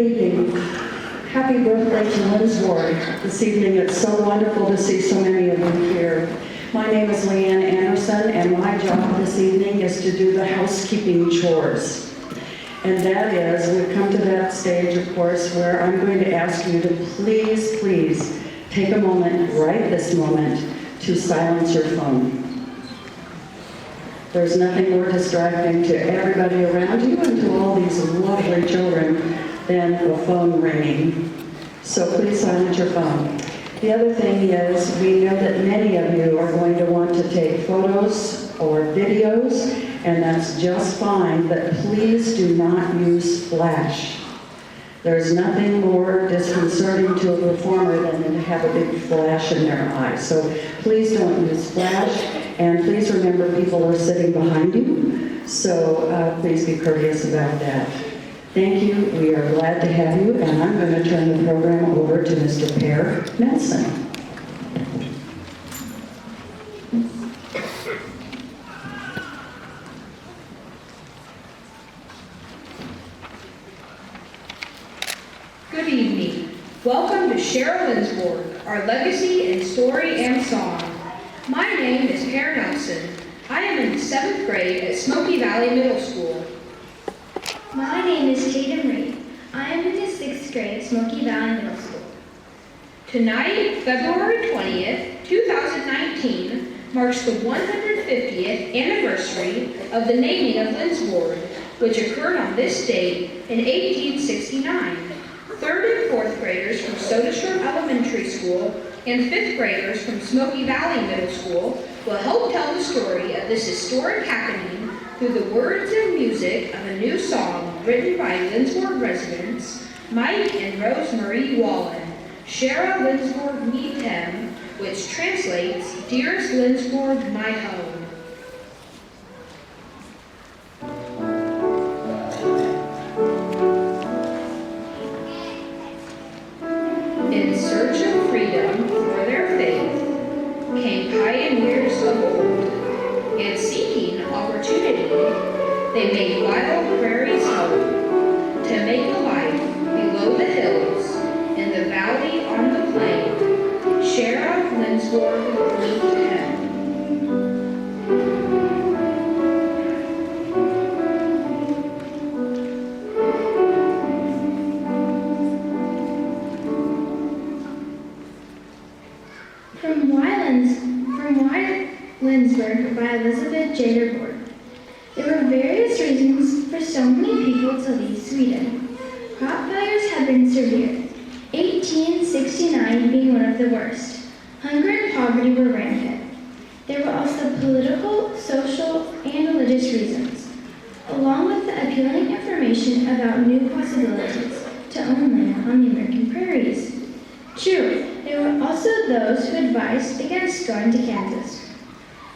evening. Happy birthday to Lindsborg this evening. It's so wonderful to see so many of you here. My name is Leanne Anderson, and my job this evening is to do the housekeeping chores. And that is, we've come to that stage, of course, where I'm going to ask you to please take a moment, right this moment, to silence your phone. There's nothing more distracting to everybody around you and to all these lovely children than a phone ringing. So please silence your phone. The other thing is, we know that many of you are going to want to take photos or videos, and that's just fine, but please do not use flash. There's nothing more disconcerting to a performer than to have a big flash in their eye. So please don't use flash, and please remember people are sitting behind you, so please be courteous about that. Thank you. We are glad to have you, and I'm going to turn the program over to Mr. Per Nelson. Good evening. Welcome to Cheryl Lindsborg, our legacy in story and song. My name is Per Nelson. I am in the 7th grade at Smoky Valley Middle School. My name is Tatum Reed. I am in the 6th grade at Smoky Valley Middle School. Tonight, February 20th, 2019, marks the 150th anniversary of the naming of Lindsborg, which occurred on this date in 1869. 3rd and 4th graders from Soderstrom Elementary School and 5th graders from Smoky Valley Middle School will help tell the story of this historic happening through the words and music of a new song written by Lindsborg residents Mike and Rose Marie Wallen, Shara Lindsborg Meetem, which translates, Dearest Lindsborg, my home. In search of freedom for their faith came pioneers of old, and seeking opportunity, they made wild prairies home to make a life below the hills, in the valley on the plain. Sheriff Lindsborg meet him. Lindsborg by Elizabeth Jader. There were various reasons for so many people to leave Sweden. Crop failures had been severe, 1869 being one of the worst. Hunger and poverty were rampant. There were also political, social, and religious reasons, along with the appealing information about new possibilities to own land on the American prairies. True, there were also those who advised against going to Kansas.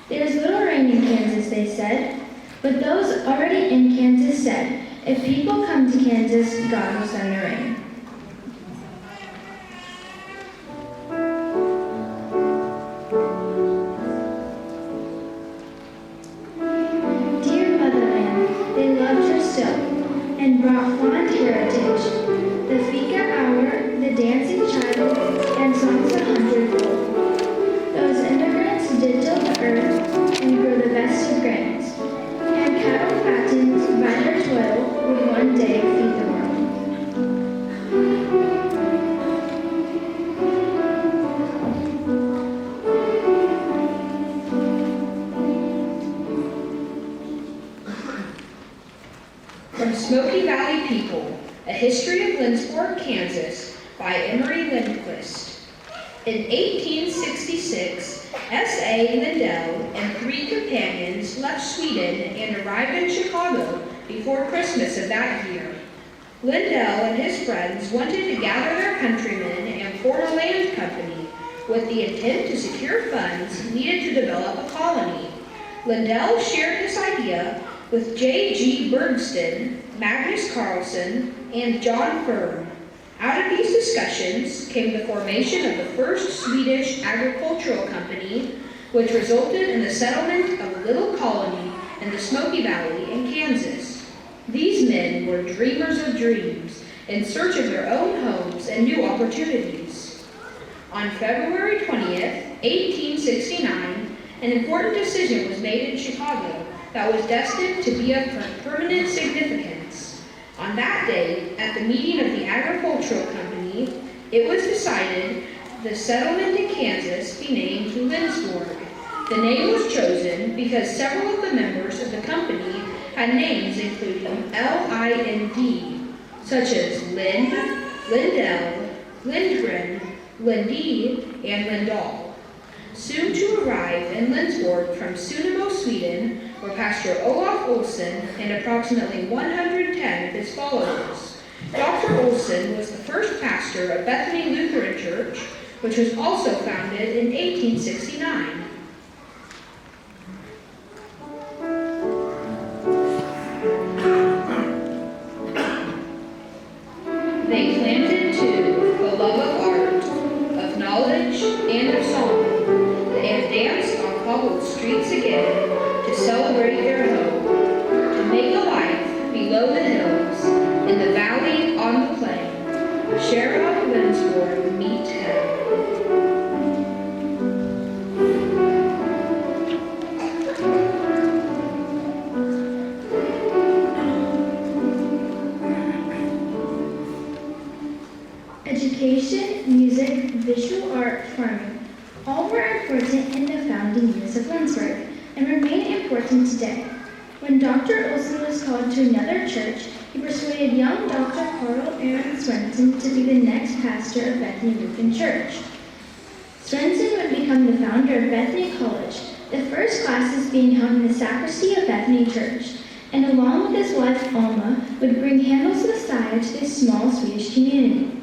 There is little rain in Kansas, they said, but those already in Kansas said, if people come to Kansas, God will send the rain. Dear motherland, they loved her still, and brought fond heritage, the fika hour, the dancing child, and songs 100-fold. Those immigrants did till the earth and grow the best of grains, and cattle fattened by their toil would one day feed the world. From Smoky Valley People, A History of Lindsborg, Kansas, by Emery Lindquist. In 1866, S.A. Lindell and 3 companions left Sweden and arrived in Chicago before Christmas of that year. Lindell and his friends wanted to gather their countrymen and form a land company with the intent to secure funds needed to develop a colony. Lindell shared this idea with J.G. Bergston, Magnus Carlson, and John Firm. Out of these discussions came the formation of the first Swedish agricultural company, which resulted in the settlement of a little colony in the Smoky Valley in Kansas. These men were dreamers of dreams in search of their own homes and new opportunities. On February 20th, 1869, an important decision was made in Chicago that was destined to be of permanent significance. On that day, at the meeting of the Agricultural Company, it was decided the settlement in Kansas be named Lindsborg. The name was chosen because several of the members of the company had names including L-I-N-D, such as Lind, Lindell, Lindgren, Lindee, and Lindahl. Soon to arrive in Lindsborg from Sunemo, Sweden, were Pastor Olaf Olsen and approximately 110 of his followers. Dr. Olsen was the first pastor of Bethany Lutheran Church, which was also founded in 1869. They planted too the love of art, of knowledge, and of song, and danced on cobbled streets again to celebrate their hope, to make a life below the hills, in the valley on the plain, Shara Lindsborg meet heaven. Education, music, visual art, farming, all were important in the founding years of Lindsborg and remain important today. When Dr. Olsen was called to another church, he persuaded young Dr. Carl Aaron Swenson to be the next pastor of Bethany Lutheran Church. Swenson would become the founder of Bethany College, the first classes being held in the sacristy of Bethany Church, and along with his wife Alma, would bring Handel's Messiah to this small Swedish community.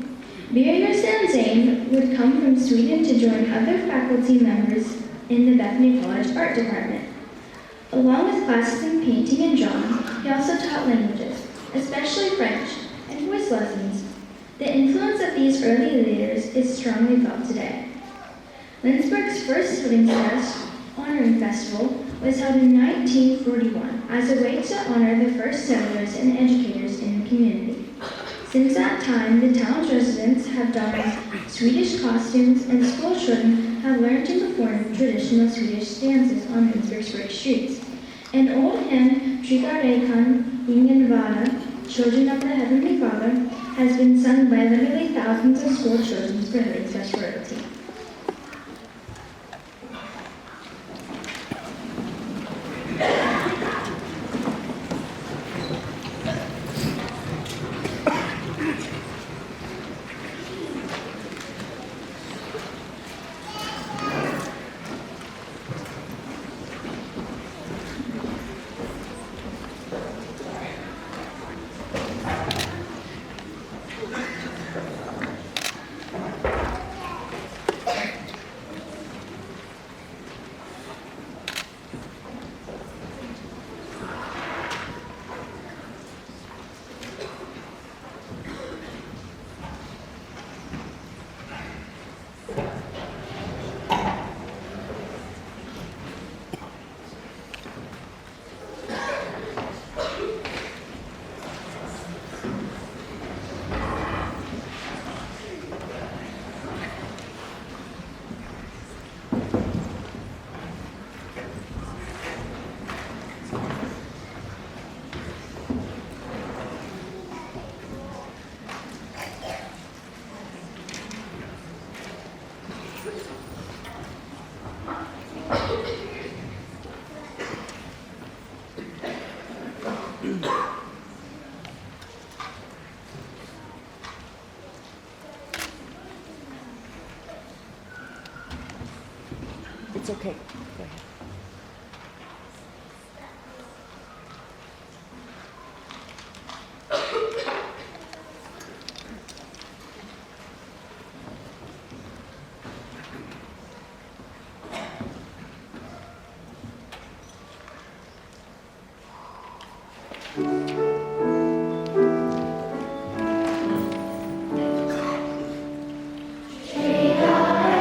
Birger Zane would come from Sweden to join other faculty members in the Bethany College Art Department. Along with classes in painting and drawing, he also taught languages, especially French, and voice lessons. The influence of these early leaders is strongly felt today. Lindsborg's first honoring festival was held in 1941 as a way to honor the first settlers and educators in the community. Since that time, the town's residents have donned Swedish costumes, and school children have learned to perform traditional Swedish dances on Lindsborg's brick streets. An old hymn, Trygga Rekan Ingen Vara, Children of the Heavenly Father, has been sung by literally thousands of school children for Lindsborg's royalty. It's okay. Go ahead. Shri Hare Rama,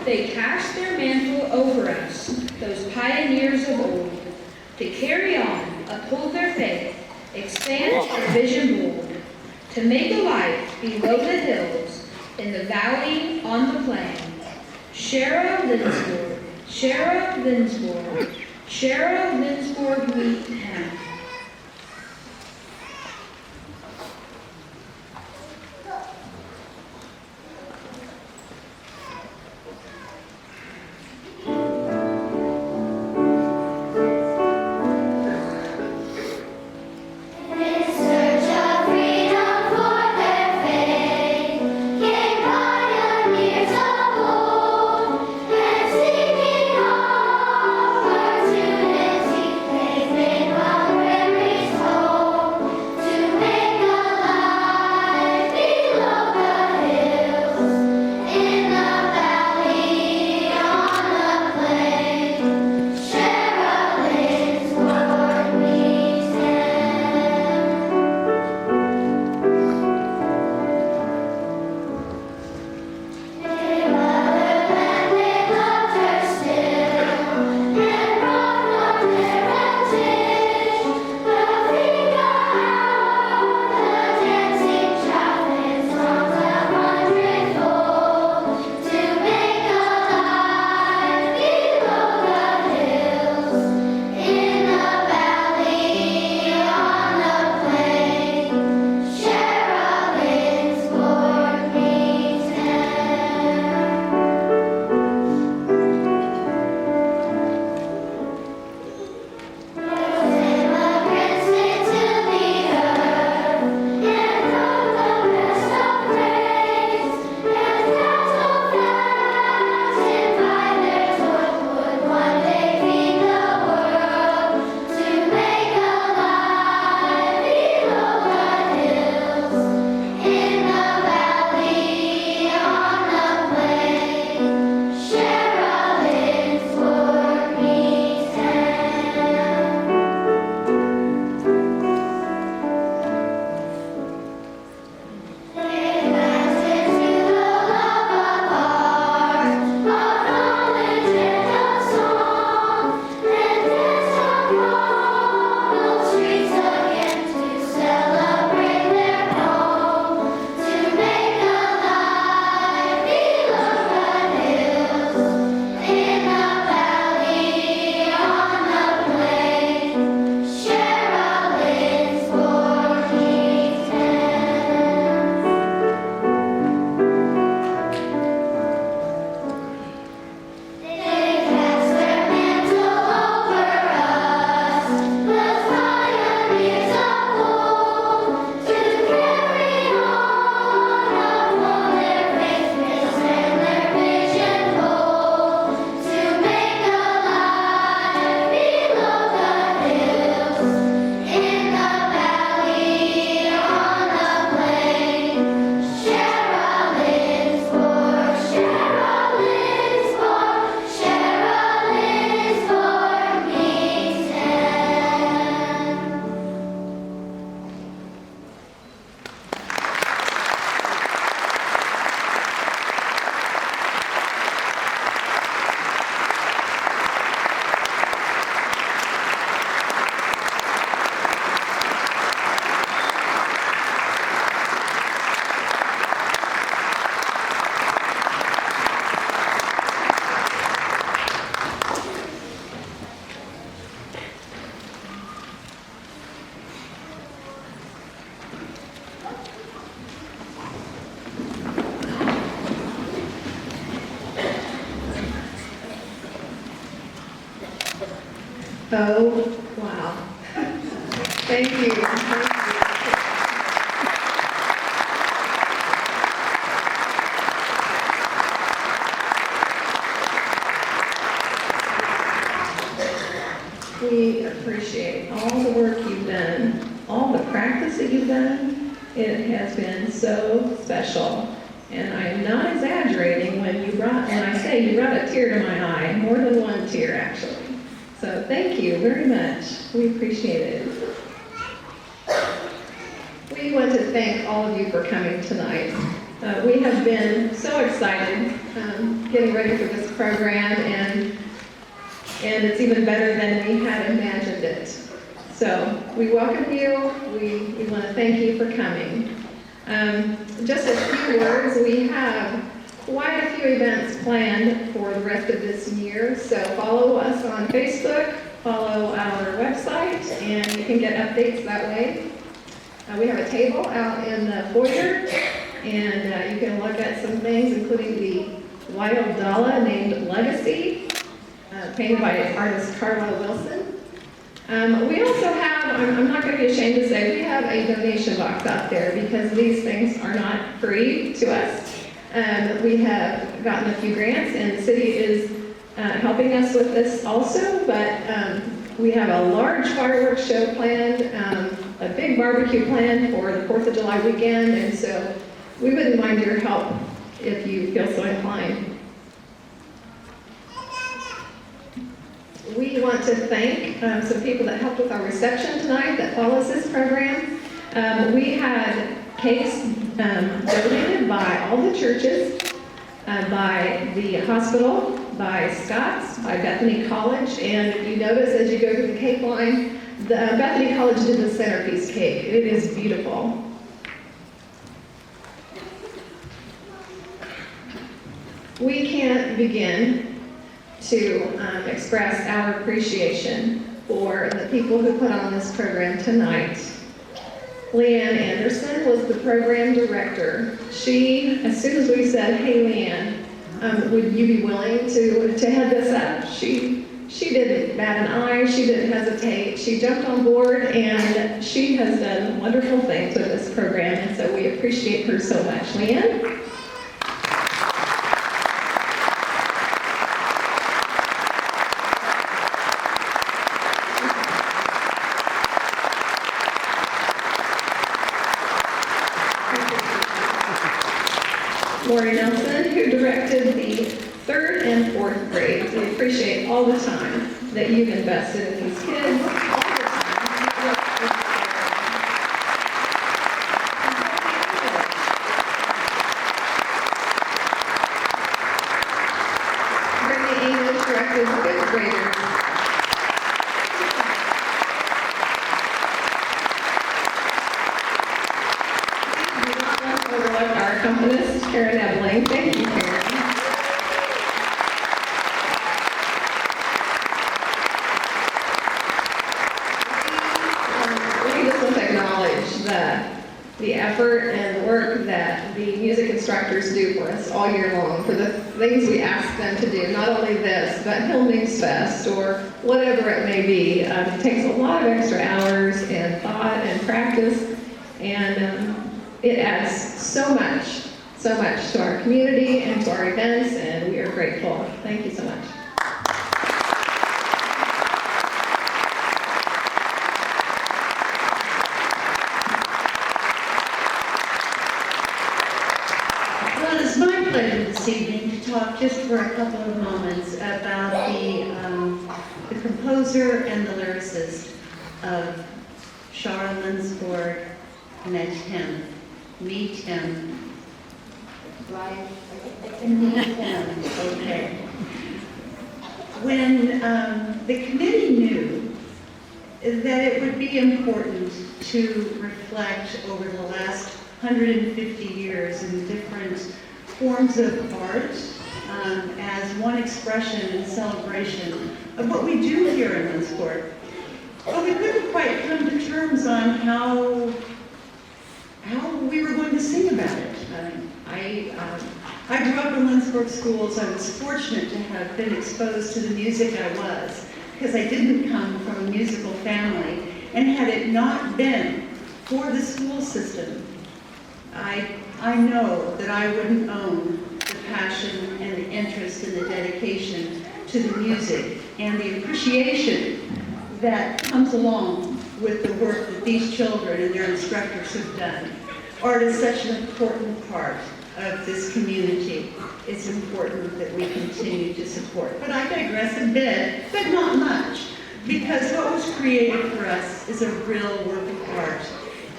they cast their mantle over us, those pioneers of old, to carry on, uphold their faith, expand their vision bold, to make a life below the hills, in the valley, on the plain. Shara Lindsborg, Shara Lindsborg, Shara Lindsborg, meet him. Oh, wow. Thank you. Thank you. We appreciate all the work you've done, all the practice that you've done. It has been so special. And I am not exaggerating when I say you brought a tear to my eye, more than one tear actually. So thank you very much. We appreciate it. We want to thank all of you for coming tonight. We have been so excited getting ready for this program, and it's even better than we had imagined it. So we welcome you. We want to thank you for coming. Just a few words. We have quite a few events planned for the rest of this year, so follow us on Facebook, follow our website, and you can get updates that way. We have a table out in the foyer, and you can look at some things, including the wild dollar named Legacy, painted by artist Carla Wilson. We also have, I'm not going to be ashamed to say, we have a donation box out there because these things are not free to us. We have gotten a few grants, and the city is helping us with this also, but we have a large fireworks show planned, a big barbecue planned for the 4th of July weekend, and so we wouldn't mind your help if you feel so inclined. We want to thank some people that helped with our reception tonight that follows this program. We had cakes donated by all the churches, by the hospital, by Scott's, by Bethany College, and if you notice as you go through the cake line, the Bethany College did the centerpiece cake. It is beautiful. We can't begin to express our appreciation for the people who put on this program tonight. Leanne Anderson was the program director. She, as soon as we said, "Hey Leanne, would you be willing to head this up?" She didn't bat an eye, she didn't hesitate. She jumped on board, and she has done wonderful things with this program, and so we appreciate her so much. Leanne? Lori Nelson, who directed the 3rd and 4th grades. We appreciate all the time that you've invested in these kids. All the time. Brittany English directed the 5th graders. We do not want to overlook our accompanist, Karen Ebling. Thank you, Karen. We just want to acknowledge the effort and the work that the music instructors do for us all year long, for the things we ask them to do, not only this, but Hillmings Fest or whatever it may be. It takes a lot of extra hours and thought and practice, and it adds so much to our community and to our events, and we are grateful. Thank you so much. Well, it's my pleasure this evening to talk just for a couple of moments about the composer and the lyricist of Shara Lindsborg. Met him. Meet him. Right? Meet him. Okay. When the committee knew that it would be important to reflect over the last 150 years in different forms of art as one expression and celebration of what we do here in Lindsborg, but we couldn't quite come to terms on how we were going to sing about it. I grew up in Lindsborg schools. I was fortunate to have been exposed to the music I was, because I didn't come from a musical family, and had it not been for the school system, I know that I wouldn't own the passion and the interest and the dedication to the music and the appreciation that comes along with the work that these children and their instructors have done. Art is such an important part of this community. It's important that we continue to support. But I digress a bit, but not much, because what was created for us is a real work of art.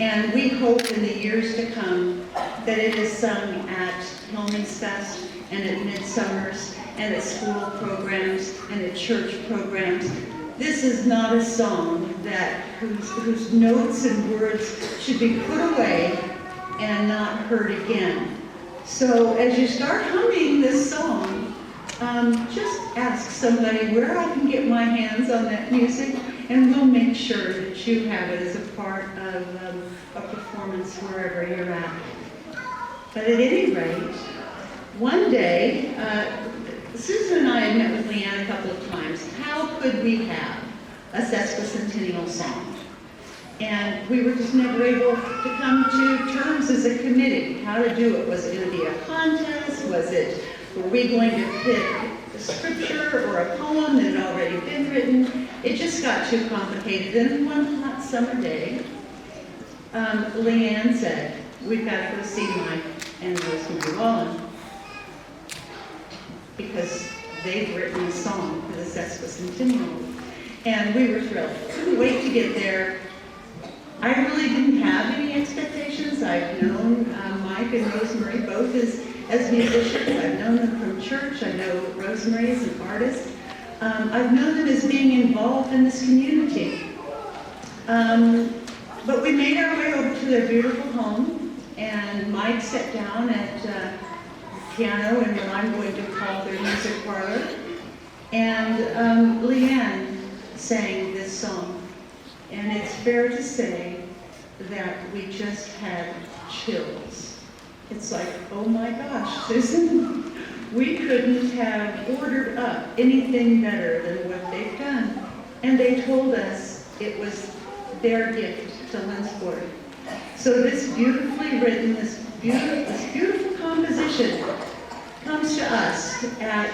And we hope in the years to come that it is sung at Hillman's Fest and at Midsummers and at school programs and at church programs. This is not a song whose notes and words should be put away and not heard again. So as you start humming this song, just ask somebody where I can get my hands on that music, and we'll make sure that you have it as a part of a performance wherever you're at. But at any rate, one day, Susan and I had met with Leanne a couple of times. How could we have a sesquicentennial song? And we were just never able to come to terms as a committee how to do it. Was it going to be a contest? Were we going to pick a scripture or a poem that had already been written? It just got too complicated. And one hot summer day, Leanne said, we've got to go see Mike and Rosemary Wallen, because they've written a song for the sesquicentennial. And we were thrilled. Couldn't wait to get there. I really didn't have any expectations. I've known Mike and Rosemary both as musicians. I've known them from church. I know Rosemary as an artist. I've known them as being involved in this community. But we made our way over to their beautiful home, and Mike sat down at the piano in what I'm going to call their music parlor, and Leanne sang this song. And it's fair to say that we just had chills. It's like, oh my gosh, Susan, we couldn't have ordered up anything better than what they've done. And they told us it was their gift to Lindsborg. So this beautifully written, this beautiful composition comes to us at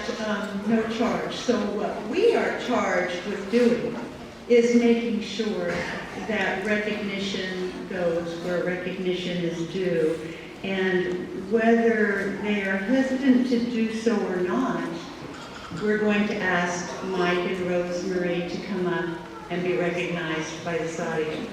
no charge. So what we are charged with doing is making sure that recognition goes where recognition is due. And whether they are hesitant to do so or not, we're going to ask Mike and Rosemary to come up and be recognized by this audience.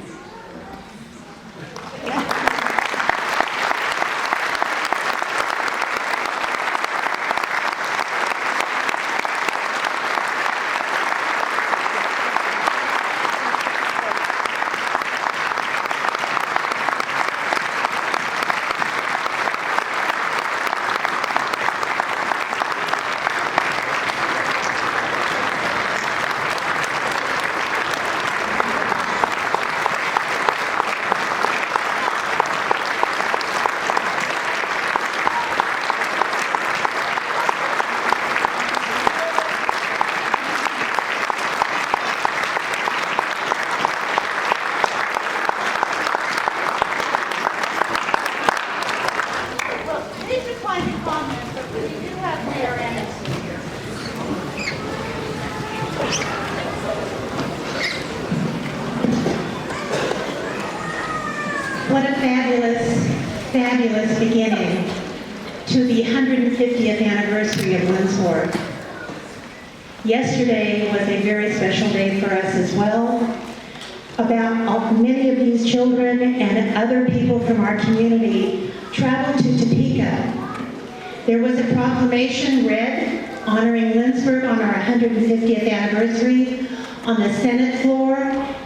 What a fabulous, fabulous beginning to the 150th anniversary of Lindsborg. Yesterday was a very special day for us as well. Many of these children and other people from our community traveled to Topeka. There was a proclamation read honoring Lindsborg on our 150th anniversary on the Senate floor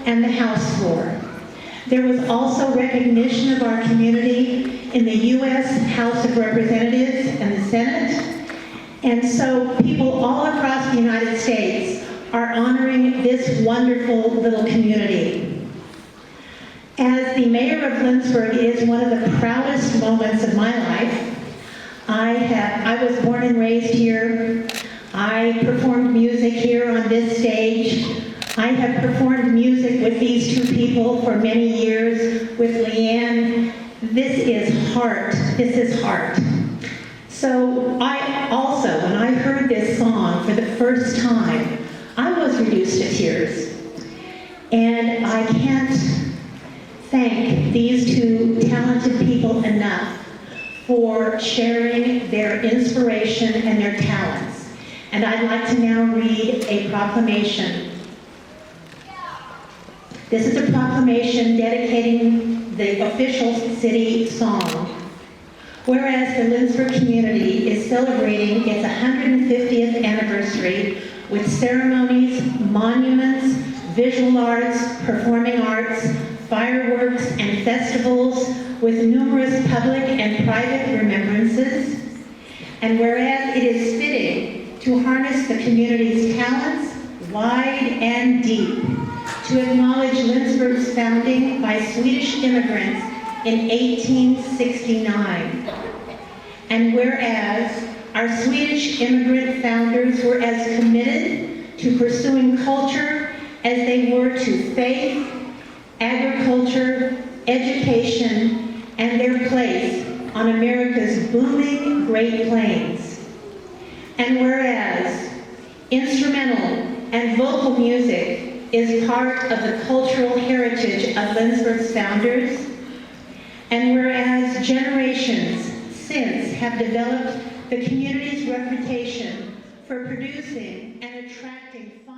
and the House floor. There was also recognition of our community in the U.S. House of Representatives and the Senate. And so people all across the United States are honoring this wonderful little community. As the mayor of Lindsborg, it is one of the proudest moments of my life. I was born and raised here. I performed music here on this stage. I have performed music with these two people for many years, with Leanne. This is heart. This is heart. So I also, when I heard this song for the first time, I was reduced to tears. And I can't thank these two talented people enough for sharing their inspiration and their talents. And I'd like to now read a proclamation. This is a proclamation dedicating the official city song. Whereas the Lindsborg community is celebrating its 150th anniversary with ceremonies, monuments, visual arts, performing arts, fireworks, and festivals with numerous public and private remembrances. And whereas it is fitting to harness the community's talents, wide and deep, to acknowledge Lindsborg's founding by Swedish immigrants in 1869. And whereas our Swedish immigrant founders were as committed to pursuing culture as they were to faith, agriculture, education, and their place on America's booming Great Plains. And whereas instrumental and vocal music is part of the cultural heritage of Lindsborg's founders, and whereas generations since have developed the community's reputation for producing and attracting fine